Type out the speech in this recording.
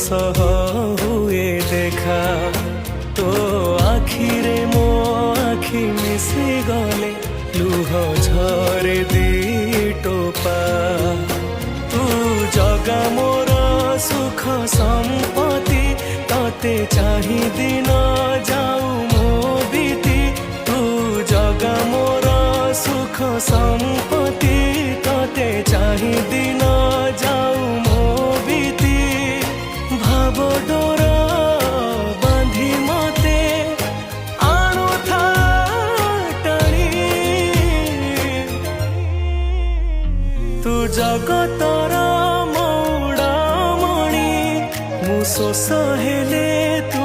सह हुए देखा तो आखिरे मो आखि मिसी गले लुह झरे दी टोपा तू जगा मोर सुख संपत्ति तते चाही दिन जाऊ मो बीती तू जगा मोर सुख संपत्ति तते चाही दिन जाऊ मो बीती भाव डोर बांधी मते आणु था टाणी तू जगतर मौड़ा मणि मु शोष हेले तू